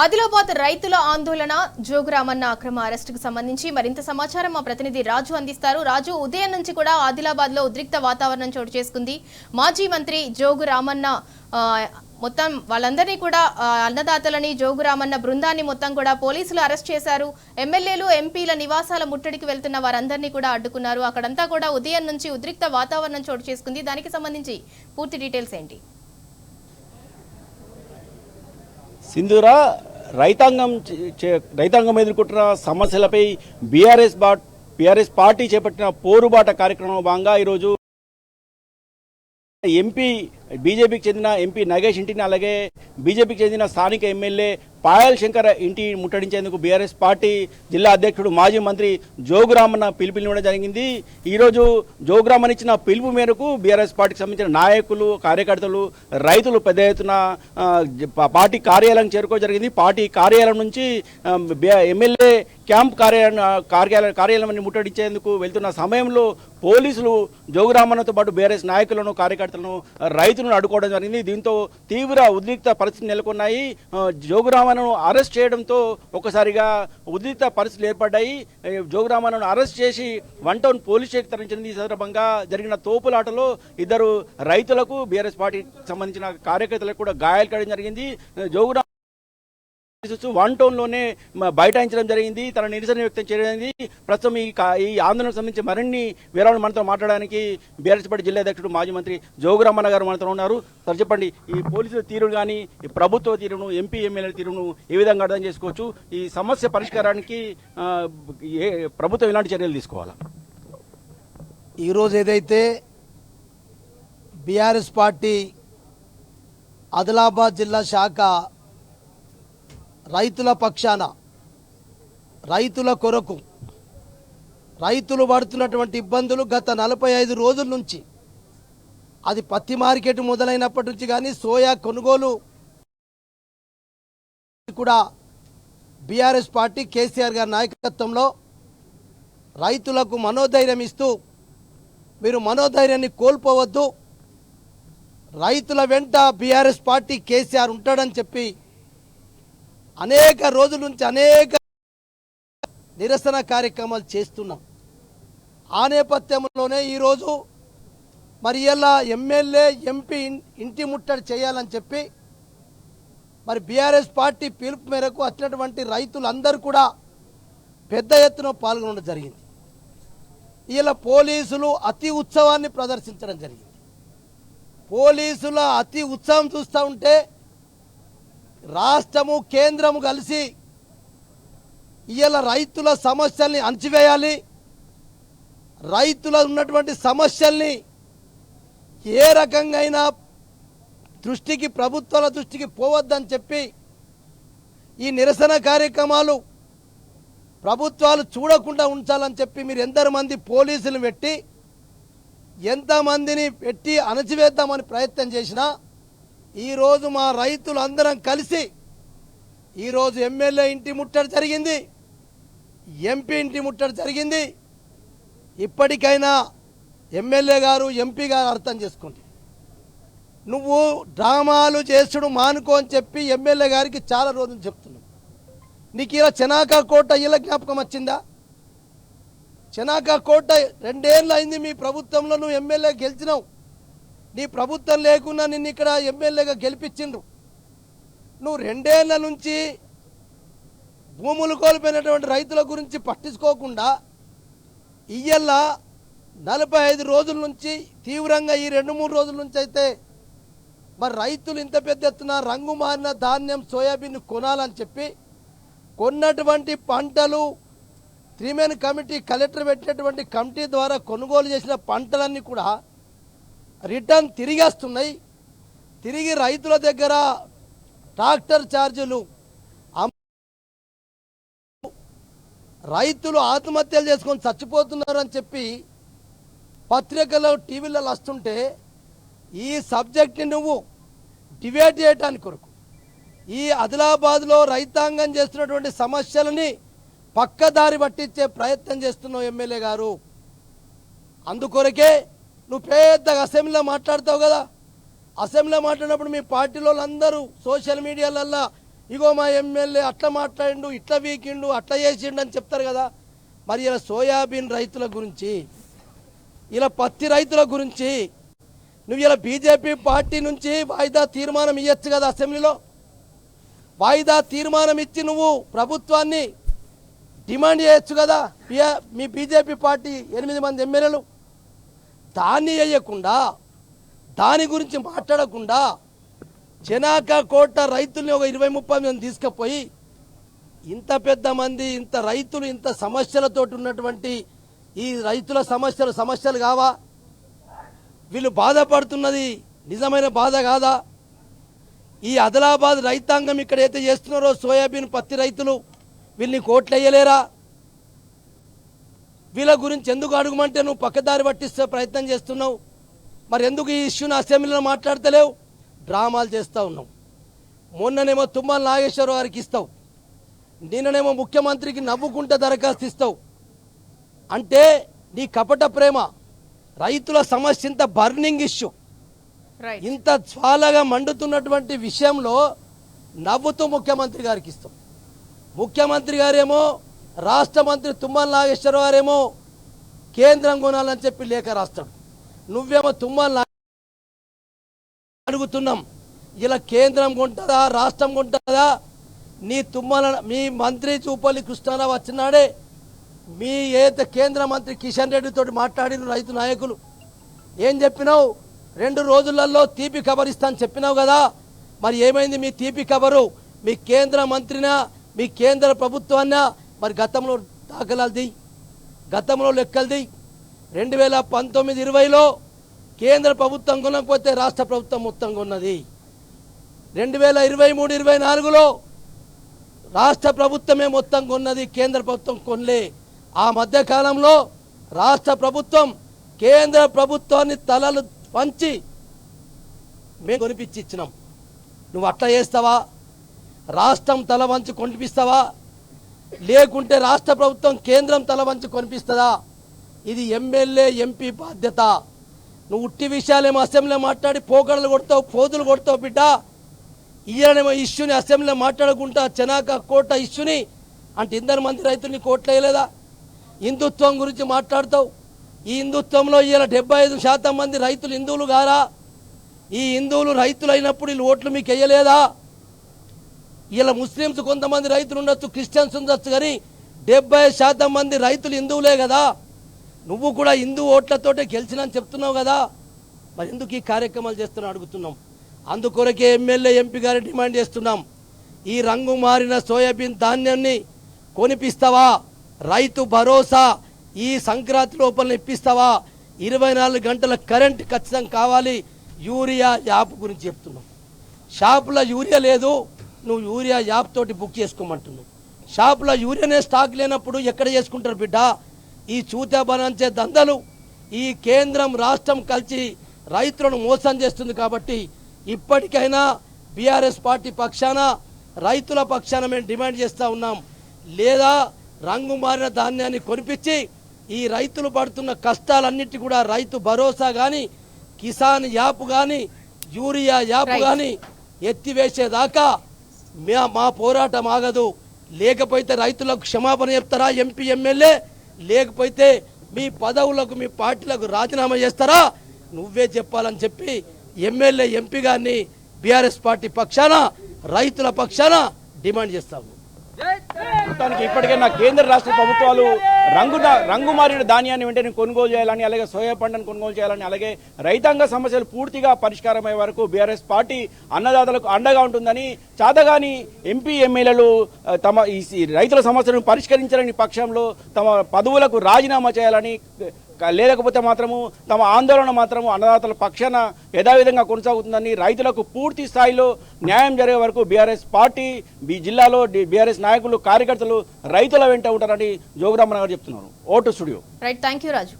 ఆదిలాబాద్ రైతుల ఆందోళన జోగురామన్న అక్రమ అరెస్టుకు సంబంధించి మరింత సమాచారం మా ప్రతినిధి రాజు అందిస్తారు. రాజు, ఉదయం నుంచి కూడా ఆదిలాబాద్ లో ఉద్రిక్త వాతావరణం చోటు చేసుకుంది. మాజీ మంత్రి జోగురామన్న మొత్తం వాళ్ళందరినీ కూడా అన్నదాతలని జోగురామన్న బృందాన్ని మొత్తం కూడా పోలీసులు అరెస్ట్ చేశారు. ఎమ్మెల్యేలు ఎంపీల నివాసాల ముట్టడికి వెళ్తున్న వారందరినీ కూడా అడ్డుకున్నారు. అక్కడంతా కూడా ఉదయం నుంచి ఉద్రిక్త వాతావరణం చోటు చేసుకుంది. దానికి సంబంధించి పూర్తి డీటెయిల్స్ ఏంటి? సింధూరా, రైతాంగం ఎదుర్కొంటున్న సమస్యలపై బీఆర్ఎస్ పార్టీ చేపట్టిన పోరుబాట కార్యక్రమంలో భాగంగా ఈరోజు బీజేపీకి చెందిన ఎంపీ నగేష్ ఇంటిని, అలాగే బీజేపీకి చెందిన స్థానిక ఎమ్మెల్యే పాయల్ శంకర్ ఇంటి ముట్టడించేందుకు బీఆర్ఎస్ పార్టీ జిల్లా అధ్యక్షుడు మాజీ మంత్రి జోగురామన్న పిలుపునివ్వడం జరిగింది. ఈరోజు జోగురామన్ ఇచ్చిన పిలుపు మేరకు బీఆర్ఎస్ పార్టీకి సంబంధించిన నాయకులు, కార్యకర్తలు, రైతులు పెద్ద ఎత్తున పార్టీ కార్యాలయం చేరుకోవడం జరిగింది. పార్టీ కార్యాలయం నుంచి ఎమ్మెల్యే క్యాంప్ కార్యాలయాన్ని ముట్టడించేందుకు వెళ్తున్న సమయంలో పోలీసులు జోగురామన్నతో పాటు బీఆర్ఎస్ నాయకులను, కార్యకర్తలను, రైతులను అడ్డుకోవడం జరిగింది. దీంతో తీవ్ర ఉద్రిక్త పరిస్థితులు నెలకొన్నాయి. జోగురామన్ను అరెస్ట్ చేయడంతో ఒకసారిగా ఉద్రిక్త పరిస్థితులు ఏర్పడ్డాయి. జోగురామన్ను అరెస్ట్ చేసి 1 టౌన్ పోలీస్ స్టేషన్ తరలించింది. ఈ సందర్భంగా జరిగిన తోపులాటలో ఇద్దరు రైతులకు, బీఆర్ఎస్ పార్టీకి సంబంధించిన కార్యకర్తలకు కూడా గాయాలు కావడం జరిగింది. జోగురామన్ 1 టౌన్లోనే బైఠాయించడం జరిగింది. తన నిరసన వ్యక్తం చేయడానికి ప్రస్తుతం ఈ ఆందోళనకు సంబంధించి మరిన్ని వివరాలు మనతో మాట్లాడడానికి బీఆర్ఎస్ పార్టీ జిల్లా అధ్యక్షుడు మాజీ మంత్రి జోగురామన్న గారు మనతో ఉన్నారు. సార్ చెప్పండి, ఈ పోలీసుల తీరును కానీ, ఈ ప్రభుత్వ తీరును, ఎంపీ ఎమ్మెల్యేల తీరును ఏ విధంగా అర్థం చేసుకోవచ్చు? ఈ సమస్య పరిష్కారానికి ప్రభుత్వం ఎలాంటి చర్యలు తీసుకోవాలా? ఈరోజు ఏదైతే బీఆర్ఎస్ పార్టీ ఆదిలాబాద్ జిల్లా శాఖ రైతుల పక్షాన, రైతుల కొరకు, రైతులు పడుతున్నటువంటి ఇబ్బందులు గత 45 రోజుల నుంచి, అది పత్తి మార్కెట్ మొదలైనప్పటి నుంచి కానీ, సోయా కొనుగోలు కూడా బీఆర్ఎస్ పార్టీ కేసీఆర్ గారి నాయకత్వంలో రైతులకు మనోధైర్యం ఇస్తూ, మీరు మనోధైర్యాన్ని కోల్పోవద్దు, రైతుల వెంట బీఆర్ఎస్ పార్టీ కేసీఆర్ ఉంటాడని చెప్పి అనేక రోజుల నుంచి అనేక నిరసన కార్యక్రమాలు చేస్తున్నాం. ఆ నేపథ్యంలోనే ఈరోజు మరి ఇలా ఎమ్మెల్యే, ఎంపీ ఇంటి ముట్టడి చేయాలని చెప్పి మరి బీఆర్ఎస్ పార్టీ పిలుపు మేరకు వచ్చినటువంటి రైతులందరూ కూడా పెద్ద ఎత్తున పాల్గొనడం జరిగింది. ఇలా పోలీసులు అతి ఉత్సవాన్ని ప్రదర్శించడం జరిగింది. పోలీసుల అతి ఉత్సవం చూస్తూ ఉంటే రాష్ట్రము, కేంద్రము కలిసి ఇవాళ రైతుల సమస్యల్ని అణచివేయాలి, రైతుల ఉన్నటువంటి సమస్యల్ని ఏ రకంగా ప్రభుత్వాల దృష్టికి పోవద్దని చెప్పి ఈ నిరసన కార్యక్రమాలు ప్రభుత్వాలు చూడకుండా ఉంచాలని చెప్పి మీరు ఎంతమంది పోలీసులు పెట్టి, ఎంతమందిని పెట్టి అణచివేద్దామని ప్రయత్నం చేసినా ఈరోజు మా రైతులందరం కలిసి ఈరోజు ఎమ్మెల్యే ఇంటి ముట్టడి జరిగింది, ఎంపీ ఇంటి ముట్టడి జరిగింది. ఇప్పటికైనా ఎమ్మెల్యే గారు, ఎంపీ గారు అర్థం చేసుకోండి. నువ్వు డ్రామాలు చేసుడు మానుకో అని చెప్పి ఎమ్మెల్యే గారికి చాలా రోజులు చెప్తున్నావు. నీకు ఇలా చెనాకా కోట ఇలా జ్ఞాపకం వచ్చిందా? చెనాకా కోట 2 ఏళ్ళు అయింది మీ ప్రభుత్వంలో, నువ్వు ఎమ్మెల్యే గెలిచినావు. నీ ప్రభుత్వం లేకున్నా నిన్ను ఇక్కడ ఎమ్మెల్యేగా గెలిపించిండ్రు. నువ్వు 2 ఏళ్ల నుంచి భూములు కోల్పోయినటువంటి రైతుల గురించి పట్టించుకోకుండా ఇయ్యల్ల 45 రోజుల నుంచి తీవ్రంగా ఈ 2-3 రోజుల నుంచి అయితే మరి రైతులు ఇంత పెద్ద ఎత్తున రంగు మారిన ధాన్యం, సోయాబీన్ కొనాలని చెప్పి కొన్నటువంటి పంటలు 3 మెన్ కమిటీ, కలెక్టర్ పెట్టినటువంటి కమిటీ ద్వారా కొనుగోలు చేసిన పంటలన్నీ కూడా రిటర్న్ తిరిగేస్తున్నాయి. తిరిగి రైతుల దగ్గర ట్రాక్టర్ ఛార్జీలు, రైతులు ఆత్మహత్యలు చేసుకొని చచ్చిపోతున్నారు అని చెప్పి పత్రికల్లో, టీవీలలో వస్తుంటే ఈ సబ్జెక్ట్ని నువ్వు డిబేట్ చేయడానికి కొరకు ఈ ఆదిలాబాద్లో రైతాంగం చేస్తున్నటువంటి సమస్యలని పక్కదారి పట్టించే ప్రయత్నం చేస్తున్నావు ఎమ్మెల్యే గారు. అందుకొరకే నువ్వు పెద్దగా అసెంబ్లీలో మాట్లాడతావు కదా, అసెంబ్లీలో మాట్లాడినప్పుడు మీ పార్టీలో అందరూ సోషల్ మీడియాలల్లో ఇగో మా ఎమ్మెల్యే అట్లా మాట్లాడిండు, ఇట్లా వీకిండు, అట్లా చేసిండు అని చెప్తారు కదా. మరి ఇలా సోయాబీన్ రైతుల గురించి, ఇలా పత్తి రైతుల గురించి నువ్వు ఇలా బీజేపీ పార్టీ నుంచి వాయిదా తీర్మానం ఇవ్వచ్చు కదా. అసెంబ్లీలో వాయిదా తీర్మానం ఇచ్చి నువ్వు ప్రభుత్వాన్ని డిమాండ్ చేయొచ్చు కదా. మీ బీజేపీ పార్టీ 8 మంది ఎమ్మెల్యేలు దాన్ని వేయకుండా, దాని గురించి మాట్లాడకుండా చెనాక కోట రైతుల్ని ఒక 20-30 మంది తీసుకుపోయి ఇంత పెద్ద మంది, ఇంత రైతులు, ఇంత సమస్యలతో ఉన్నటువంటి ఈ రైతుల సమస్యలు కావా? వీళ్ళు బాధపడుతున్నది నిజమైన బాధ కాదా? ఈ ఆదిలాబాద్ రైతాంగం ఇక్కడ అయితే చేస్తున్నారో సోయాబీన్ పత్తి రైతులు, వీళ్ళని కోట్లు వేయలేరా? వీళ్ళ గురించి ఎందుకు అడుగుమంటే నువ్వు పక్కదారి పట్టిస్తే ప్రయత్నం చేస్తున్నావు. మరి ఎందుకు ఈ ఇష్యూని అసెంబ్లీలో మాట్లాడతలేవు? డ్రామాలు చేస్తూ ఉన్నావు. మొన్ననేమో తుమ్మల నాగేశ్వరరావు గారికి ఇస్తావు, నిన్ననేమో ముఖ్యమంత్రికి నవ్వుకుంటే దరఖాస్తు ఇస్తావు. అంటే నీ కపట ప్రేమ. రైతుల సమస్య ఇంత బర్నింగ్ ఇష్యూ, రైట్. ఇంత జ్వాలగా మండుతున్నటువంటి విషయంలో నవ్వుతూ ముఖ్యమంత్రి గారికి ఇస్తాం. ముఖ్యమంత్రి గారేమో, రాష్ట్ర మంత్రి తుమ్మల నాగేశ్వరరావు గారేమో కేంద్రం కొనాలని చెప్పి లేఖ రాస్తాడు. నువ్వేమో తుమ్మల అడుగుతున్నాం, ఇలా కేంద్రం కొంటుందా రాష్ట్రం కొంటుందా? మీ మంత్రి చూపల్లి కృష్ణారావు వచ్చినాడే మీ కేంద్ర మంత్రి కిషన్ రెడ్డితో మాట్లాడిన రైతు నాయకులు ఏం చెప్పినావు? 2 రోజులలో తీపి ఖబర్ ఇస్తాను చెప్పినావు కదా. మరి ఏమైంది మీ తీపి ఖబరు? మీ కేంద్ర మంత్రినా, మీ కేంద్ర ప్రభుత్వాన్నా మరి గతంలో దాఖలాలు గతంలో లెక్కలు 2019-20లో కేంద్ర ప్రభుత్వం కొనకపోతే రాష్ట్ర ప్రభుత్వం మొత్తం కొన్నది. 2023-24లో రాష్ట్ర ప్రభుత్వమే మొత్తం కొన్నది, కేంద్ర ప్రభుత్వం కొనలే. ఆ మధ్య కాలంలో రాష్ట్ర ప్రభుత్వం కేంద్ర ప్రభుత్వాన్ని తలలు పంచి మేము కొనిపించి ఇచ్చినాం. నువ్వు అట్లా చేస్తావా? రాష్ట్రం తల వంచి కొనిపిస్తావా? లేకుంటే రాష్ట్ర ప్రభుత్వం కేంద్రం తల వంచి కొనిపిస్తుందా? ఇది ఎమ్మెల్యే ఎంపీ బాధ్యత. నువ్వు ఉట్టి విషయాలేమో అసెంబ్లీలో మాట్లాడి పోకడలు కొడతావు, పోదులు కొడతావు బిడ్డ. ఇయ్యనేమో ఇష్యూని అసెంబ్లీలో మాట్లాడుకుంటా చెనాక కోట ఇష్యూని అంటే 2 మంది రైతుల్ని కోట్లు వేయలేదా? హిందుత్వం గురించి మాట్లాడతావు. ఈ హిందుత్వంలో ఇలా 75% మంది రైతులు హిందువులు గారా? ఈ హిందువులు రైతులు అయినప్పుడు వీళ్ళు ఓట్లు మీకు వేయలేదా? ఇలా ముస్లిమ్స్ కొంతమంది రైతులు ఉండొచ్చు, క్రిస్టియన్స్ ఉండొచ్చు, కానీ 70% మంది రైతులు హిందువులే కదా. నువ్వు కూడా హిందూ ఓట్లతోటే గెలిచినని చెప్తున్నావు కదా. మరి ఎందుకు ఈ కార్యక్రమాలు చేస్తున్నావు అడుగుతున్నాం. అందుకొరకే ఎమ్మెల్యే ఎంపీ గారి డిమాండ్ చేస్తున్నాం. ఈ రంగు మారిన సోయాబీన్ ధాన్యాన్ని కొనిపిస్తావా? రైతు భరోసా ఈ సంక్రాంతి లోపల ఇప్పిస్తావా? 24 గంటల కరెంట్ ఖచ్చితంగా కావాలి. యూరియా యాప్ గురించి చెప్తున్నాం. షాపులో యూరియా లేదు, నువ్వు యూరియా యాప్ తోటి బుక్ చేసుకోమంటున్నావు. షాపులో యూరియానే స్టాక్ లేనప్పుడు ఎక్కడ చేసుకుంటారు బిడ్డ? ఈ చూతా బనాంచే దందలు ఈ కేంద్రం రాష్ట్రం కలిసి రైతులను మోసం చేస్తుంది. కాబట్టి ఇప్పటికైనా బీఆర్ఎస్ పార్టీ పక్షాన, రైతుల పక్షాన మేము డిమాండ్ చేస్తూ ఉన్నాం. లేదా రంగు మారిన ధాన్యాన్ని కొనిపించి ఈ రైతులు పడుతున్న కష్టాలన్నిటి కూడా రైతు భరోసా కానీ, కిసాన్ యాప్ కానీ, యూరియా యాప్ కానీ ఎత్తివేసేదాకా మా పోరాటం ఆగదు. లేకపోతే రైతులకు క్షమాపణ చెప్తారా ఎంపీ ఎమ్మెల్యే? లేకపోతే మీ పదవులకు మీ పార్టీలకు రాజీనామా చేస్తారా? నువ్వే చెప్పాలని చెప్పి ఎమ్మెల్యే ఎంపీ గారిని బీఆర్ఎస్ పార్టీ పక్షాన, రైతుల పక్షాన డిమాండ్ చేస్తాము. మొత్తానికి ఇప్పటికైనా కేంద్ర రాష్ట్ర ప్రభుత్వాలు రంగు మారిన ధాన్యాన్ని వెంటనే కొనుగోలు చేయాలని, అలాగే సోయా పంటను కొనుగోలు చేయాలని, అలాగే రైతాంగ సమస్యలు పూర్తిగా పరిష్కారమయ్యే వరకు బీఆర్ఎస్ పార్టీ అన్నదాతలకు అండగా ఉంటుందని, చాతగాని ఎంపీ ఎమ్మెల్యేలు తమ ఈ రైతుల సమస్యలను పరిష్కరించాలని పక్షంలో తమ పదవులకు రాజీనామా చేయాలని, లేకపోతే మాత్రము తమ ఆందోళన మాత్రము అన్నదాతల పక్షాన యథావిధంగా కొనసాగుతుందని, రైతులకు పూర్తి స్థాయిలో న్యాయం జరిగే వరకు బీఆర్ఎస్ పార్టీ జిల్లాలో బీఆర్ఎస్ నాయకులు, కార్యకర్తలు రైతుల వెంట ఉంటారని జోగురామన్ గారు చెప్తున్నారు. Vote studio. Right, thank you Raju.